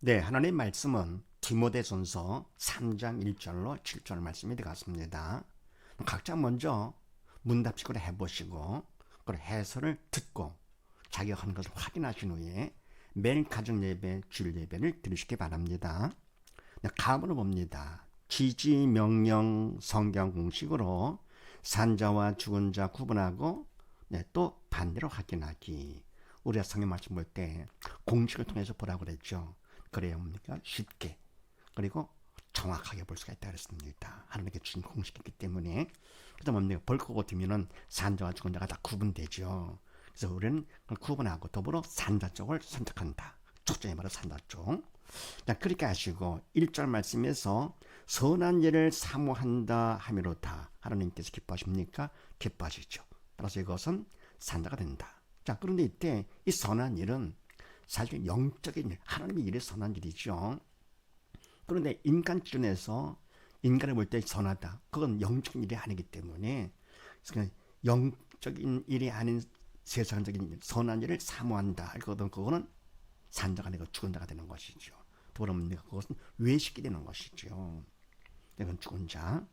네, 하나님 말씀은 디모데전서 3장 1절로 7절 말씀이 되었습니다. 각자 먼저 문답식으로 해보시고 그 해설을 듣고 자기가 하는 것을 확인하신 후에 매일 가정 예배, 주일 예배를 드리시기 바랍니다. 네, 가문을 봅니다. 지지, 명령, 성경 공식으로 산자와 죽은 자 구분하고 또 반대로 확인하기. 우리가 성경 말씀 볼 때 공식을 통해서 보라고 그랬죠. 그래야 뭡니까? 쉽게 그리고 정확하게 볼 수가 있다 그랬습니다. 하나님께 주신 공식이기 때문에. 그래서 뭡니까? 볼 것 같으면은 산자와 죽은 자가 다 구분되죠. 그래서 우리는 구분하고 더불어 산자 쪽을 선택한다. 초점이 바로 산자 쪽. 자, 그렇게 하시고 1절 말씀에서 선한 일을 사모한다 함이로다. 하나님께서 기뻐하십니까? 기뻐하시죠. 따라서 이것은 산자가 된다. 자, 그런데 이때 이 선한 일은 사실 영적인 일, 하나님의 일이 선한 일이죠. 그런데 인간 기준에서 인간을 볼 때 선하다. 그건 영적인 일이 아니기 때문에 영적인 일이 아닌 세상적인 일, 선한 일을 사모한다. 하거든 그거는 산자가 아니고 죽은 자가 되는 것이죠. 그러면 그것은 외식이 되는 것이죠. 이건 죽은 자.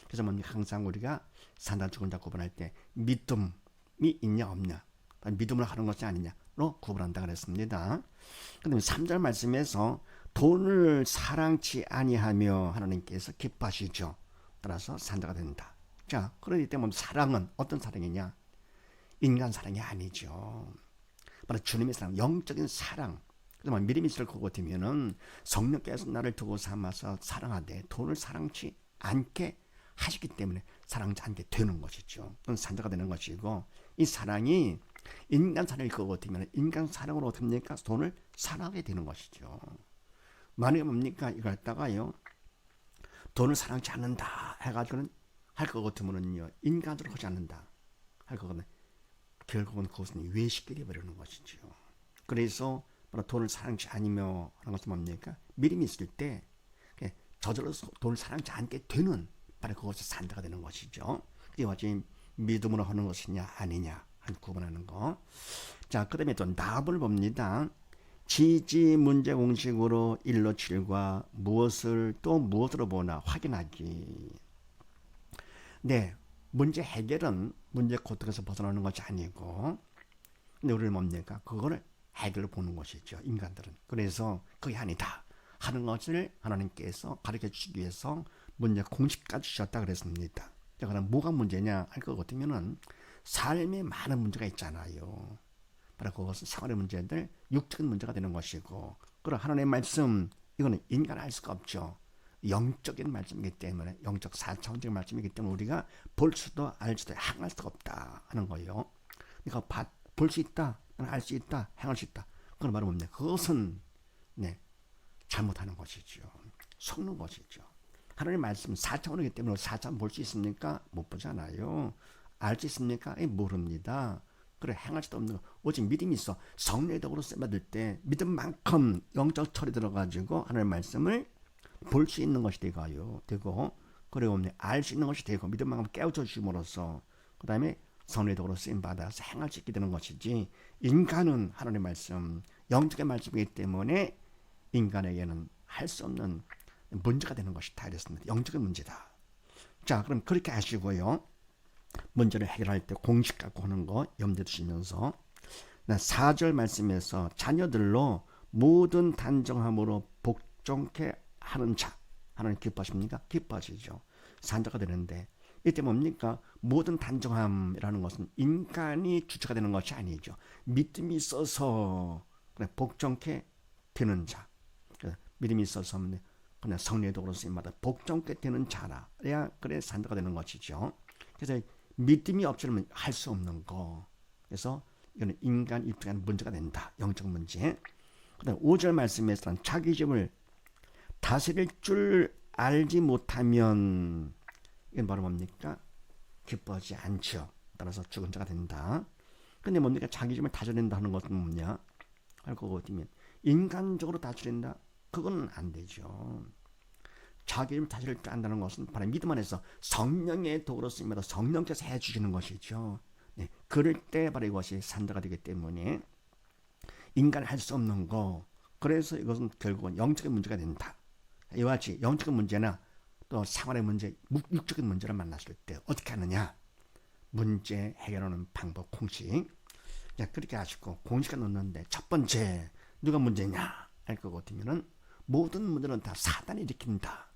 그래서 뭡니까? 항상 우리가 산자 죽은 자 구분할 때 믿음이 있냐 없냐, 믿음을 하는 것이 아니냐로 구분한다 그랬습니다. 그다음에 3절 말씀에서 돈을 사랑치 아니하며 하나님께서 기뻐하시죠. 따라서 산자가 된다. 자, 그러기 때문에 사랑은 어떤 사랑이냐? 인간 사랑이 아니죠. 바로 주님의 사랑, 영적인 사랑. 그래서 믿음이 있을 것 같으면은 성령께서 나를 두고 삼아서 사랑하되 돈을 사랑치 않게 하시기 때문에 사랑치 않게 되는 것이죠. 그건 산자가 되는 것이고, 이 사랑이 인간 사랑일 것 같으면 인간 사랑으로 어떻게 됩니까? 돈을 사랑하게 되는 것이죠. 만약에 뭡니까? 이걸 갖다가요, 돈을 사랑치 않는다 해가지고는 할 것 같으면은요, 인간으로 하지 않는다 할 거거든요. 결국은 그것은 외식이 되어버리는 것이죠. 그래서 돈을 사랑치 아니며 하는 것은 뭡니까? 믿음이 있을 때 저절로 돈을 사랑치 않게 되는 바로 그것이 산자가 되는 것이죠. 이것이 믿음으로 하는 것이냐 아니냐 구분하는 거. 자, 그 다음에 또 답을 봅니다. 지지 문제 공식으로 1로 7과 무엇을 또 무엇으로 보나 확인하기. 네, 문제 해결은 문제 고통에서 벗어나는 것이 아니고, 근데 우리는 뭡니까? 그거를 해결을 보는 것이죠, 인간들은. 그래서 그게 아니다 하는 것을 하나님께서 가르쳐 주시기 위해서 문제 공식까지 주셨다 그랬습니다. 자, 그럼 뭐가 문제냐 할 것 같으면은 삶에 많은 문제가 있잖아요. 바로 그것은 생활의 문제들, 육적인 문제가 되는 것이고, 그리고 하나님의 말씀, 이거는 인간 알 수가 없죠. 영적인 말씀이기 때문에, 영적 4차원적인 말씀이기 때문에 우리가 볼 수도 알 수도 행할 수가 없다 하는 거예요. 그러니까 볼 수 있다, 알 수 있다, 행할 수 있다. 그건 바로 뭡니까? 그것은 잘못하는 것이죠. 속는 것이죠. 하나님의 말씀 4차원이기 때문에 4차원 볼 수 있습니까? 못 보잖아요. 알 수 있습니까? 모릅니다. 그래, 행할 수도 없는 거. 오직 믿음이 있어. 성령의 덕으로 쓰임받을 때 믿음만큼 영적 철이 들어가지고 하나님의 말씀을 볼 수 있는 것이 되고, 그리고 알 수 있는 것이 되고, 믿음만큼 깨우쳐 주심으로써 그 다음에 성령의 덕으로 쓰임받아서 행할 수 있게 되는 것이지, 인간은 하나님의 말씀, 영적의 말씀이기 때문에 인간에게는 할 수 없는 문제가 되는 것이다 이랬습니다. 영적인 문제다. 자, 그럼 그렇게 하시고요. 문제를 해결할 때 공식 갖고 하는 거 염두에 두시면서 4절 말씀에서 자녀들로 모든 단정함으로 복종케 하는 자, 하나님 기뻐하십니까? 기뻐하시죠. 산자가 되는데 이때 뭡니까? 모든 단정함이라는 것은 인간이 주체가 되는 것이 아니죠. 믿음이 있어서 복종케 되는 자, 믿음이 있어서 그냥 성령의 도구로 쓰임마다 복종케 되는 자라야 그래 산자가 되는 것이죠. 그래서 믿음이 없으면 할 수 없는 거. 그래서 이거는 인간 입장에 문제가 된다. 영적 문제. 그다음 5절 말씀에서는 자기 집을 다스릴 줄 알지 못하면 이건 바로 뭡니까? 기뻐하지 않죠. 따라서 죽은 자가 된다. 근데 뭡니까? 자기 집을 다스린다 하는 것은 뭐냐? 알고 보면 인간적으로 다스린다? 그건 안 되죠. 자기를 다스릴 줄 안다는 것은 바로 믿음 안에서 성령의 도구로 쓰임마다 성령께서 해주시는 것이죠. 그럴 때 바로 이것이 산자가 되기 때문에 인간이 할 수 없는 거, 그래서 이것은 결국은 영적인 문제가 된다. 이와 같이 영적인 문제나 또 생활의 문제, 육적인 문제를 만났을 때 어떻게 하느냐. 문제 해결하는 방법 공식. 자, 그렇게 하시고 공식을 넣는데 첫 번째 누가 문제냐 할 것 같으면은 모든 문제는 다 사단이 일으킨다.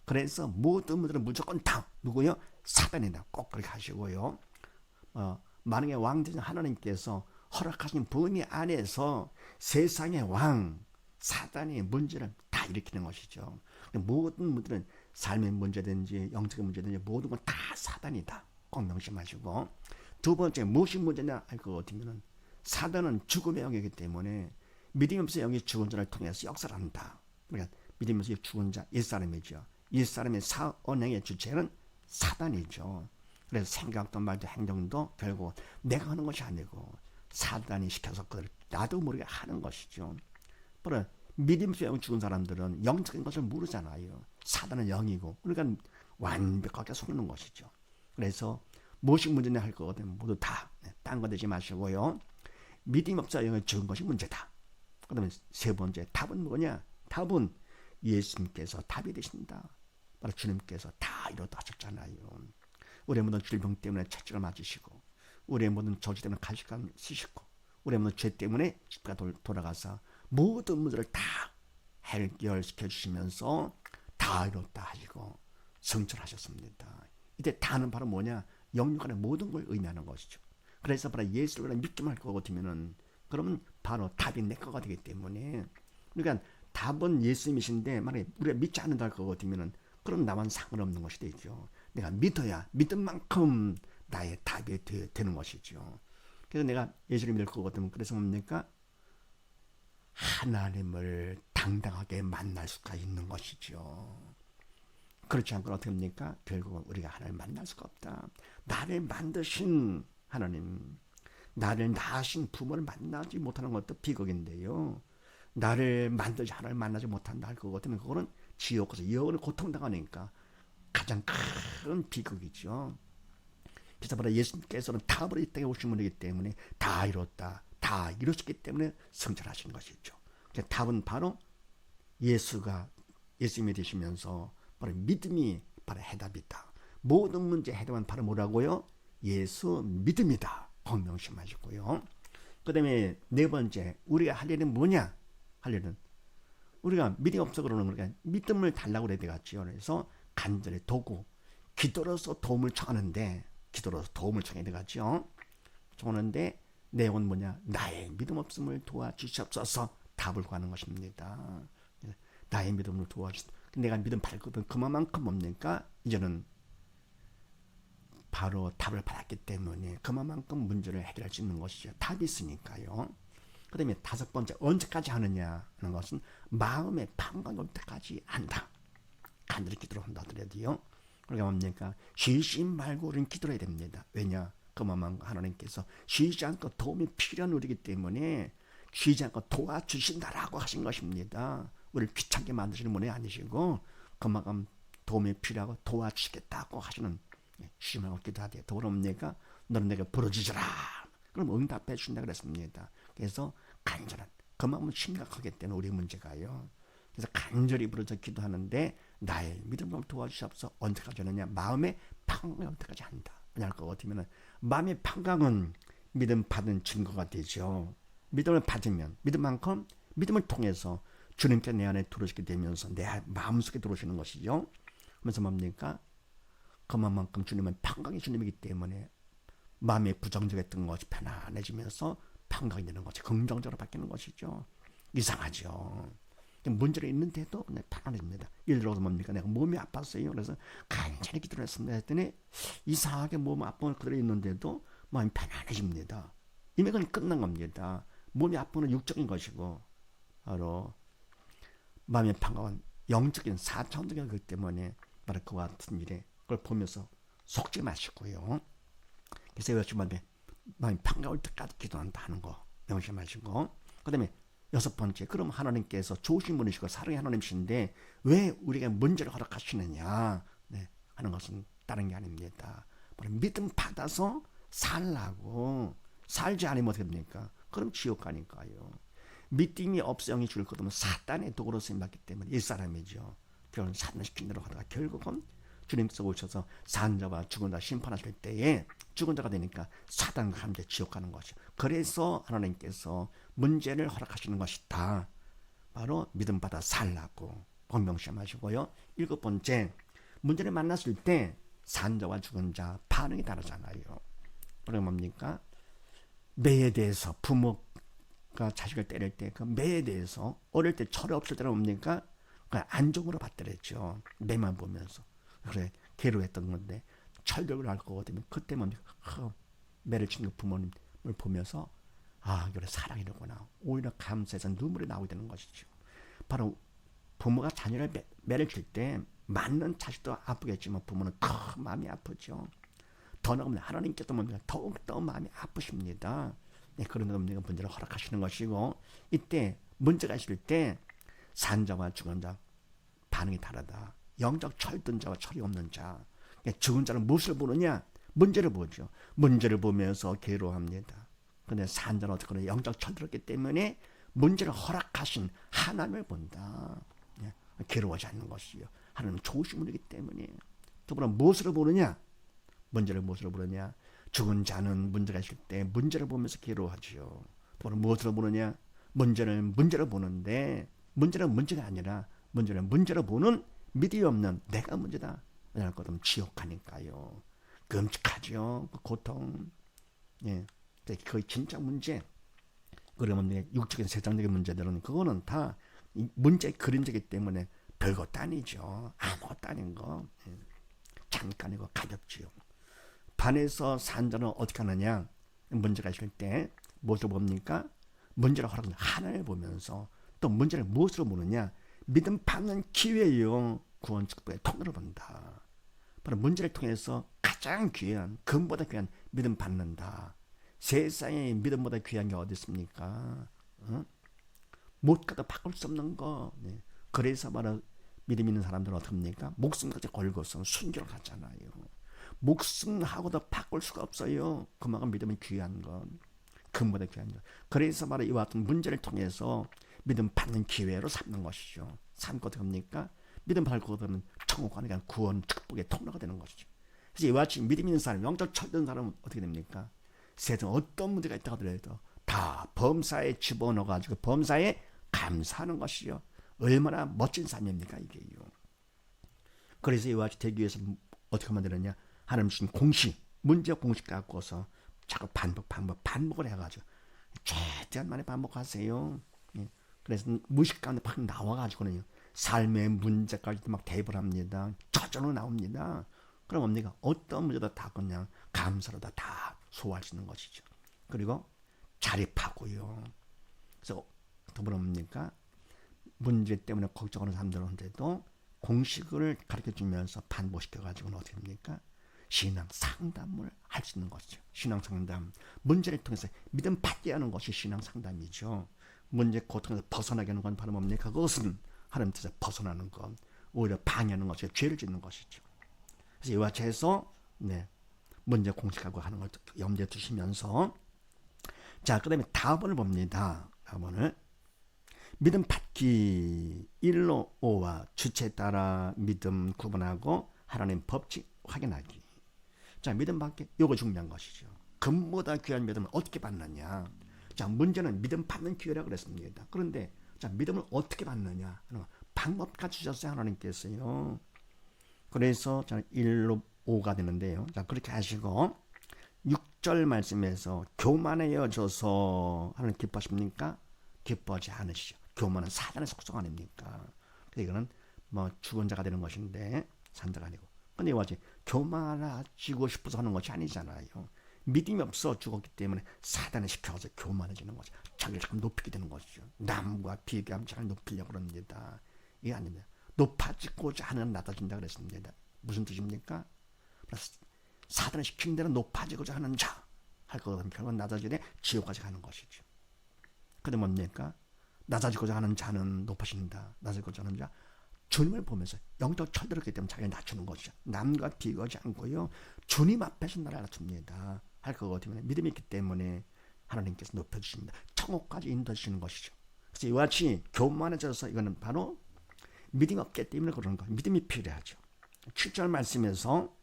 그래서 모든 문제는 무조건 다 누구요? 사단이다. 꼭 그렇게 하시고요. 만약에 왕되신 하나님께서 허락하신 범위 안에서 세상의 왕 사단이 문제를 다 일으키는 것이죠. 모든 문제는 삶의 문제든지 영적인 문제든지 모든 건 다 사단이다. 꼭 명심하시고 두 번째 무엇이 문제냐 할 것 같으면 사단은 죽음의 영이기 때문에 믿음이 없어 영이 죽은 자를 통해서 역사를 한다. 그러니까 믿음이 없어 죽은 자 옛사람이죠. 옛사람의 사언행의 주체는 사단이죠. 그래서 생각도 말도 행동도 결국 내가 하는 것이 아니고 사단이 시켜서 그걸 나도 모르게 하는 것이죠. 바로 믿음 없이 영 죽은 사람들은 영적인 것을 모르잖아요. 사단은 영이고 그러니까 완벽하게 속는 것이죠. 그래서 무엇이 문제냐 할 거거든 모두 다 딴 거 되지 마시고요. 믿음 없어 영을 죽은 것이 문제다. 그 다음에 세 번째 답은 뭐냐? 답은 예수님께서 답이 되신다. 바로 주님께서 다 이루었다 하셨잖아요. 우리의 모든 질병 때문에 채찍을 맞으시고 우리의 모든 저주 때문에 갈식감 쓰시고 우리의 모든 죄 때문에 십자가 돌아가서 모든 문제를 다 해결시켜 주시면서 다 이뤘다 하시고 성철하셨습니다. 이때 다는 바로 뭐냐? 영육간의 모든 걸 의미하는 것이죠. 그래서 바로 예수를 믿기만 할 것 같으면은 그러면 바로 답이 내 거가 되기 때문에 그러니까 답은 예수님이신데 만약에 우리가 믿지 않는다 할 것 같으면은 그럼 나만 상관없는 것이 되죠. 내가 믿어야 믿은 만큼 나의 답이 되는 것이죠. 그래서 내가 예수를 믿을 것 같으면 그래서 뭡니까? 하나님을 당당하게 만날 수가 있는 것이죠. 그렇지 않고는 어떻게 합니까? 결국은 우리가 하나님을 만날 수가 없다. 나를 만드신 하나님, 나를 낳으신 부모를 만나지 못하는 것도 비극인데요. 나를 만들지 하나님을 만나지 못한다 할 것 같으면 그거는 지옥에서 영원히 고통당하니까 가장 큰 비극이죠. 그래서 바로 예수님께서는 답으로 이 땅에 오신 분이기 때문에 다 이뤘다. 다 이루셨기 때문에 성찰하신 것이죠. 답은 바로 예수님이 되시면서 바로 믿음이 바로 해답이다. 모든 문제 해답은 바로 뭐라고요? 예수 믿음이다. 명심하시고요. 그 다음에 네 번째 우리가 할 일은 뭐냐? 할 일은 우리가 믿음이 없어 그러는 거니까 믿음을 달라고 그래야 되겠죠. 그래서 간절히 도구 기도로서 도움을 청하는데 기도로서 도움을 청해야 되겠죠. 청하는데 내용은 뭐냐? 나의 믿음 없음을 도와주시옵소서 답을 구하는 것입니다. 나의 믿음을 도와주시옵소서. 내가 믿음 받거든 그만큼 뭡니까? 이제는 바로 답을 받았기 때문에 그만큼 문제를 해결할 수 있는 것이죠. 답이 있으니까요. 그 다음에 다섯 번째 언제까지 하느냐 하는 것은 마음의 평강이 올 때까지 한다. 간절히 기도를 한다 하더라도요. 그러니까 뭡니까? 쉬지 말고 우리는 기도해야 됩니다. 왜냐? 그만큼 하나님께서 쉬지 않고 도움이 필요한 우리이기 때문에 쉬지 않고 도와주신다라고 하신 것입니다. 우리를 귀찮게 만드시는 분이 아니시고 그만큼 도움이 필요하고 도와주시겠다고 하시는 쉬지 말고 기도하되 더불어옵니까? 너는 내게 부르짖으라. 그럼 응답해 준다 그랬습니다. 그래서 간절한 그만큼 심각하기 때문에 우리 문제가요. 그래서 간절히 부르짖어 기도하는데 나의 믿음을 도와주시옵소서. 언제까지 하느냐? 마음의 평강이 올 때까지 한다. 왜냐할 것 같으면 마음의 평강은 믿음 받은 증거가 되죠. 믿음을 받으면 믿음만큼 믿음을 통해서 주님께 내 안에 들어오시게 되면서 내 마음속에 들어오시는 것이죠. 그래서 뭡니까? 그만큼 주님은 평강이 주님이기 때문에 마음이 부정적했던 것이 편안해지면서 평강이 되는 것이 긍정적으로 바뀌는 것이죠. 이상하죠. 문제가 있는데도 그냥 편안해집니다. 예를 들어서 뭡니까? 내가 몸이 아팠어요. 그래서 간절히 기도를 했습니다. 했더니 이상하게 몸 아픈 그대로 있는데도 마음이 편안해집니다. 이미 그건 끝난 겁니다. 몸이 아픈 건 육적인 것이고 바로 마음의 평강은 영적인 사차원적인 거기 때문에 바로 그와 같은 일에 그걸 보면서 속지 마시고요. 그래서 마음이 평강할 때까지 기도한다 하는 거 명심하시고 그 다음에 여섯 번째 그럼 하나님께서 좋으신 분이시고 사랑의 하나님이신데 왜 우리가 문제를 허락하시느냐 하는 것은 다른 게 아닙니다. 바로 믿음 받아서 살라고 살지 않으면 어떻게 됩니까? 그럼 지옥 가니까요. 믿음이 없어 영이 죽을 것 없으면 사단의 도구로 쓰임받기 때문에 이 사람이죠. 결국은 사단시킨 대로 하다가 결국은 주님께서 오셔서 산자와 죽은 자 심판하실 때에 죽은 자가 되니까 사단과 함께 지옥 가는 것이죠. 그래서 하나님께서 문제를 허락하시는 것이다. 바로 믿음 받아 살라고 본명시험하시고요. 7번째, 문제를 만났을 때 산자와 죽은 자 반응이 다르잖아요. 그러면 뭡니까? 매에 대해서 부모가 자식을 때릴 때 그 매에 대해서 어릴 때 철이 없을 때는 뭡니까? 그냥 안종으로 받더랬죠. 매만 보면서. 그래 괴로웠던 건데 철벽을 앓고 되면 그때 뭡니까? 매를 치는 부모님을 보면서 아 그래 사랑이로구나. 오히려 감사해서 눈물이 나오게 되는 것이죠. 바로 부모가 자녀를 매를 칠 때 맞는 자식도 아프겠지만 부모는 더 마음이 아프죠. 더 나가면 하나님께서 뭡니까? 더욱더 마음이 아프십니다. 네, 그런 의미가 문제를 허락하시는 것이고 이때 문제가 있을 때 산자와 죽은 자 반응이 다르다. 영적 철든 자와 철이 없는 자. 죽은 자는 무엇을 보느냐? 문제를 보죠. 문제를 보면서 괴로워합니다. 그런데 산자는 어떻게 영적 철들었기 때문에 문제를 허락하신 하나님을 본다. 괴로워하지 않는 것이요. 하나님은 좋으신 분이기 때문에. 더불어 무엇으로 보느냐? 문제를 무엇으로 보느냐? 죽은 자는 문제가 있을 때 문제를 보면서 괴로워하지요. 더불어 무엇으로 보느냐? 문제를 보는데 문제는 문제가 아니라 문제를 문제로 보는 믿음이 없는 내가 문제다. 왜냐하면 그것은 지옥 가니까요. 끔찍하죠. 그 고통. 예, 거의 진짜 문제. 그러면 육적인 세상적인 문제들은 그거는 다 문제의 그림자이기 때문에 별것도 아니죠. 아무것도 아닌 거. 예. 잠깐이고 가볍지요. 반에서 산자는 어떻게 하느냐? 문제가 있을 때 무엇을 봅니까? 문제를 허락하는 하나님을 보면서 또 문제를 무엇으로 보느냐? 믿음 받는 기회요. 구원 축복의 통로로 본다. 바로 문제를 통해서 가장 귀한 금보다 귀한 믿음 받는다. 세상에 믿음보다 귀한 게 어디 있습니까? 못 가도 바꿀 수 없는 거. 네. 그래서 바로 믿음 있는 사람들은 어떻게 합니까? 목숨까지 걸고서 순교를 하잖아요. 목숨하고도 바꿀 수가 없어요. 그만큼 믿음이 귀한 것. 금보다 귀한 것. 그래서 바로 이와 같은 문제를 통해서 믿음 받는 기회로 삼는 것이죠. 삼고 어떻게 합니까? 믿음 받고 그러면 천국 안에 구원 축복의 통로가 되는 것이죠. 그래서 이와 같이 믿음 있는 사람, 영적 철든 사람은 어떻게 됩니까? 세상 어떤 문제가 있다고 하더라도 다 범사에 집어넣어가지고 범사에 감사하는 것이요. 얼마나 멋진 삶입니까 이게요. 그래서 이와 같이 되기 위해서 어떻게 하면 되느냐? 하나님 주신 공식, 문제적 공식 갖고서 자꾸 반복을 해가지고 최대한 많이 반복하세요. 예. 그래서 무의식 가운데 팍 나와가지고는요. 삶의 문제까지도 막 대입을 합니다. 저절로 나옵니다. 그럼 뭡니까? 어떤 문제도 다 그냥 감사로 다 소화할 수 있는 것이죠. 그리고 자립하고요. 그래서 더불어 뭡니까? 문제 때문에 걱정하는 사람들한테도 공식을 가르쳐주면서 반복시켜가지고는 어떻게 됩니까? 신앙 상담을 할 수 있는 것이죠. 신앙 상담. 문제를 통해서 믿음 받게 하는 것이 신앙 상담이죠. 문제 고통에서 벗어나게 하는 건 바로 뭡니까? 그것은 하나님 뜻에서 벗어나는 것. 오히려 방해하는 것이 죄를 짓는 것이죠. 그래서 이와 같이 해서 문제 공식하고 하는 걸 염두에 두시면서 자, 그 다음에 다음을 봅니다. 다음을 믿음 받기 1로 5와 주체에 따라 믿음 구분하고 하나님 법칙 확인하기. 자, 믿음 받기 요거 중요한 것이죠. 금보다 귀한 믿음을 어떻게 받느냐. 자, 문제는 믿음 받는 기회라고 그랬습니다. 그런데 자, 믿음을 어떻게 받느냐 하는 방법까지 주셨어요. 하나님께서요. 그래서 자, 1로 5가 되는데요. 자, 그렇게 하시고 6절 말씀에서 교만해져서 하나님 기뻐하십니까? 기뻐하지 않으시죠. 교만은 사단의 속성 아닙니까? 이거는 뭐 죽은 자가 되는 것인데 산자가 아니고. 근데 이와 같이 교만해지고 싶어서 하는 것이 아니잖아요. 믿음이 없어 죽었기 때문에 사단에 시켜서 교만해지는 거죠. 자기를 참 높이게 되는 것이죠. 남과 비교하면 자기를 높이려고 그럽니다. 이게 아닙니다. 높아지고자 하는 낮아진다 그랬습니다. 무슨 뜻입니까? 사단을 시키는 대로 높아지고자 하는 자 할 거거든요. 결국은 낮아지되 지옥까지 가는 것이죠. 근데 뭡니까? 낮아지고자 하는 자는 높아진다. 낮아지고자 하는 자 주님을 보면서 영적 철들었기 때문에 자기를 낮추는 것이죠. 남과 비교하지 않고요. 주님 앞에서 나를 낮춥니다. 할 거거든요. 믿음이 있기 때문에 하나님께서 높여주십니다. 천국까지 인도해주시는 것이죠. 그래서 이와 같이 교만해져서 이거는 바로 믿음이 없기 때문에 그런 거예요. 믿음이 필요하죠. 7절 말씀에서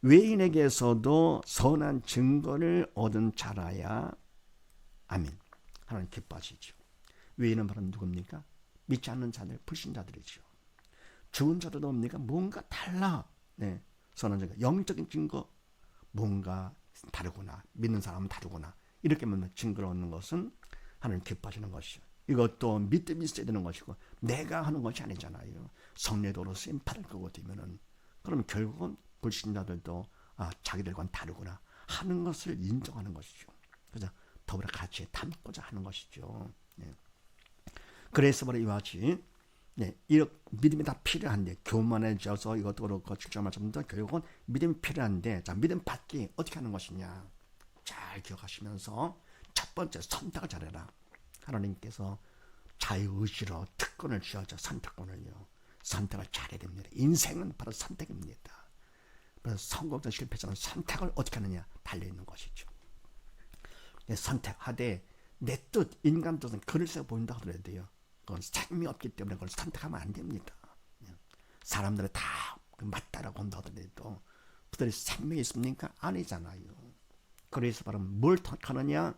외인에게서도 선한 증거를 얻은 자라야 아멘. 하나님 기뻐하시죠. 외인은 바로 누굽니까? 믿지 않는 자들, 불신자들이죠. 죽은 자들도 뭡니까? 뭔가 달라. 네, 선한 증거, 영적인 증거, 뭔가 다르구나. 믿는 사람은 다르구나. 이렇게 증거를 얻는 것은 하나님 기뻐하시는 것이죠. 이것도 믿음이 있어야 되는 것이고 내가 하는 것이 아니잖아요. 성례도로 쓰임 받을 거고 되면은 그럼 결국은 불신자들도 자기들과는 다르구나 하는 것을 인정하는 것이죠. 그래서 더불어 같이 담고자 하는 것이죠. 네. 그래서 바로 이와 같이 이렇게 믿음이 다 필요한데 교만해져서 이것도 그렇고 출전할 점도 결국은 믿음이 필요한데 자 믿음 받기 어떻게 하는 것이냐 잘 기억하시면서 첫 번째 선택을 잘해라. 하나님께서 자유의지로 특권을 주어져 선택권을요. 선택을 잘해야 됩니다. 인생은 바로 선택입니다. 그래서 성공적 실패자는 선택을 어떻게 하느냐 달려있는 것이죠. 선택하되 내 뜻, 인간 뜻은 그릇에 보인다 하더라도요. 그건 생명이 없기 때문에 그걸 선택하면 안 됩니다. 사람들은 다 맞다라고 한다 하더라도 그들이 생명이 있습니까? 아니잖아요. 그래서 바로 뭘 택하느냐?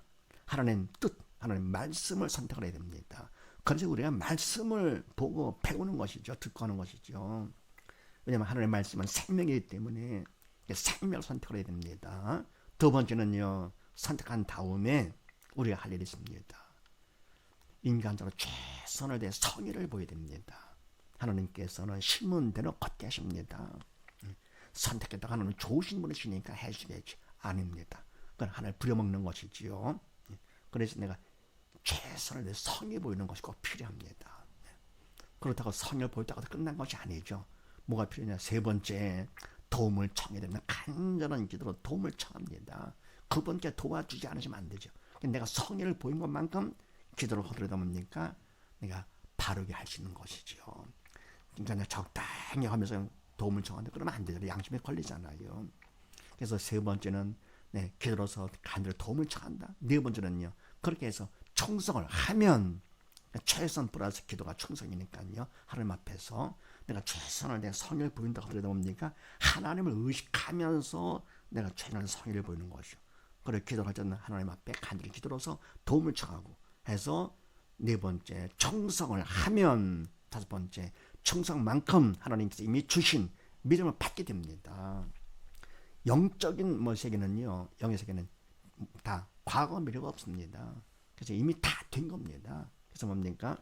하나님 뜻, 하나님 말씀을 선택을 해야 됩니다. 그래서 우리가 말씀을 보고 배우는 것이죠. 듣고 하는 것이죠. 왜냐하면 하나님의 말씀은 생명이기 때문에 생명을 선택을 해야 됩니다. 두 번째는요. 선택한 다음에 우리가 할 일이 있습니다. 인간적으로 최선을 다해 성의를 보여야 됩니다. 하나님께서는 심은대로 걷게 하십니다. 선택했다가 하나님 좋으신 분이시니까 해주겠지. 아닙니다. 그건 하나를 부려먹는 것이지요. 그래서 내가 최선을 다해 성의 보이는 것이 꼭 필요합니다. 그렇다고 성의를 보였다고 끝난 것이 아니죠. 뭐가 필요하냐? 세 번째, 도움을 청해야 됩니다. 간절한 기도로 도움을 청합니다. 그분께 도와주지 않으시면 안 되죠. 내가 성의를 보인 것만큼 기도를 하더라도 뭡니까? 내가 바르게 할 수 있는 것이죠. 그러니까 내가 적당히 하면서 도움을 청하는데 그러면 안 되죠. 양심에 걸리잖아요. 그래서 세 번째는 기도로서 간절히 도움을 청한다. 네 번째는요. 그렇게 해서 충성을 하면 최선 플러스 기도가 충성이니까요. 하나님 앞에서 내가 최선을 내 성의를 보인다고 하더라도 뭡니까? 하나님을 의식하면서 내가 최선의 성의를 보이는 것이죠. 그래 기도할 때는 하나님 앞에 간절히 기도로서 도움을 청하고 해서 네 번째 충성을 하면 다섯 번째 충성만큼 하나님께서 이미 주신 믿음을 받게 됩니다. 영적인 세계는요. 영의 세계는 다 과거 미래가 없습니다. 그래서 이미 다 된 겁니다. 그래서 뭡니까?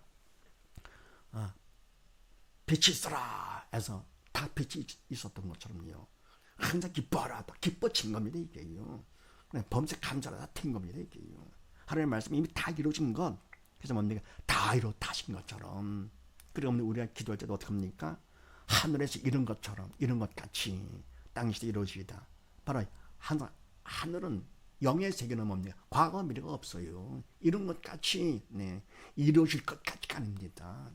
빛이 있어라 해서 다 빛이 있었던 것처럼요. 항상 기뻐하라. 기뻐진 겁니다. 이게요. 범죄 감사라 다 된 겁니다. 이게요. 하나님의 말씀이 이미 다 이루어진 것. 그래서 뭡니까? 다 이루어진 것처럼. 그리고 우리가 기도할 때도 어떻게 합니까? 하늘에서 이룬 것처럼 이룬 것 같이 땅에서 이루어지다. 바로 하늘은 영의 세계는 뭡니까? 과거 미래가 없어요. 이런 것 같이 이루어질 것 같이 아닙니다.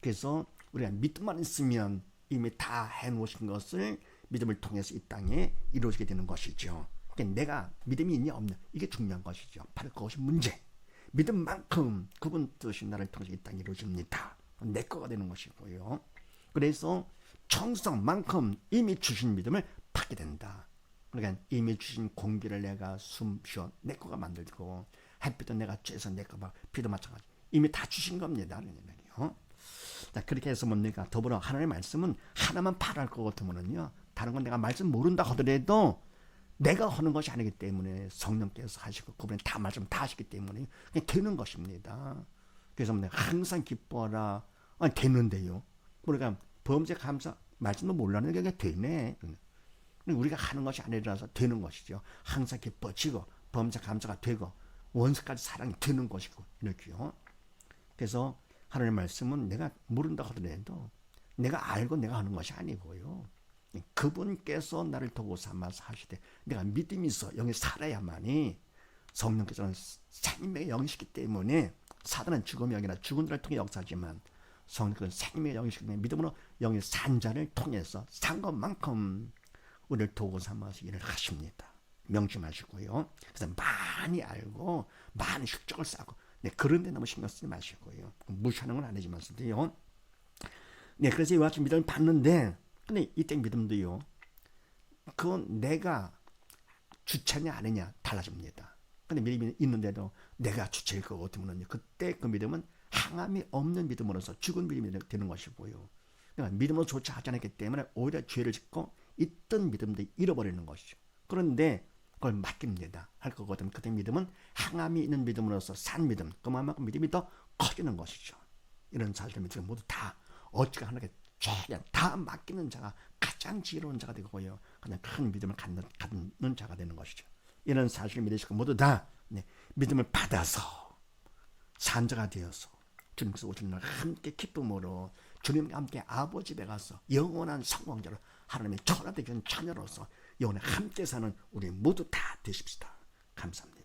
그래서 우리가 믿음만 있으면 이미 다 해놓으신 것을 믿음을 통해서 이 땅에 이루어지게 되는 것이죠. 그러니까 내가 믿음이 있냐 없냐 이게 중요한 것이죠. 바로 그것이 문제. 믿음만큼 그분 뜻이 나를 통해서 이 땅에 이루어집니다. 내 거가 되는 것이고요. 그래서 충성만큼 이미 주신 믿음을 받게 된다. 그러니까 이미 주신 공기를 내가 숨쉬어 내 거가 만들고 햇빛도 내가 쬐서 내 거 봐. 비도 마찬가지. 이미 다 주신 겁니다. 자, 그렇게 해서 뭡니까? 더불어 하나님의 말씀은 하나만 바랄 것 같으면은요. 다른 건 내가 말씀 모른다 하더라도 내가 하는 것이 아니기 때문에 성령께서 하시고 그분이 다 말씀 다 하시기 때문에 그냥 되는 것입니다. 그래서 내가 항상 기뻐하라. 아니 되는데요. 그러니까 범죄 감사 말씀도 몰랐는데 그게 되네. 우리가 하는 것이 아니라서 되는 것이죠. 항상 기뻐지고 범죄 감사가 되고 원수까지 사랑이 되는 것이고 이렇게요. 그래서 하나님의 말씀은 내가 모른다 하더라도 내가 알고 내가 하는 것이 아니고요. 그분께서 나를 도구 삼아서 하시되 내가 믿음이 있어 영이 살아야만이 성령께서는 생명의 영이시기 때문에 사단은 죽음의 영이나 죽은 자를 통해 역사하지만 성령은 생명의 영이시기 때문에 믿음으로 영이 산 자를 통해서 산 것만큼 우리를 도구 삼아서 일을 하십니다. 명심하시고요. 그래서 많이 알고 많은 흉적을 쌓고 네, 그런데 너무 신경 쓰지 마시고요. 무시하는 건 아니지만서도요. 네, 그래서 이와 같이 믿음을 받는데, 근데 이때 믿음도요, 그건 내가 주체냐 아니냐 달라집니다. 근데 믿음이 있는데도 내가 주체일 것 같으면요, 그때 그 믿음은 항암이 없는 믿음으로서 죽은 믿음이 되는 것이고요. 그러니까 믿음으로 조차 하지 않았기 때문에 오히려 죄를 짓고 있던 믿음도 잃어버리는 것이죠. 그런데 그걸 맡깁니다. 할 것 같으면 그때 믿음은 항암이 있는 믿음으로서 산 믿음, 그만큼 믿음이 더 커지는 것이죠. 이런 사실을 지금 모두 다 어찌가 하나님께 최대한 다 맡기는 자가 가장 지혜로운 자가 되고요. 그냥 큰 믿음을 갖는 자가 되는 것이죠. 이런 사실을 믿으시고 모두 다 믿음을 받아서 산자가 되어서 주님께서 오시는 날 함께 기쁨으로 주님과 함께 아버지 댁에 가서 영원한 성공자로 하나님의 전화되는 자녀로서 영원히 함께 사는 우리 모두 다 되십시다. 감사합니다.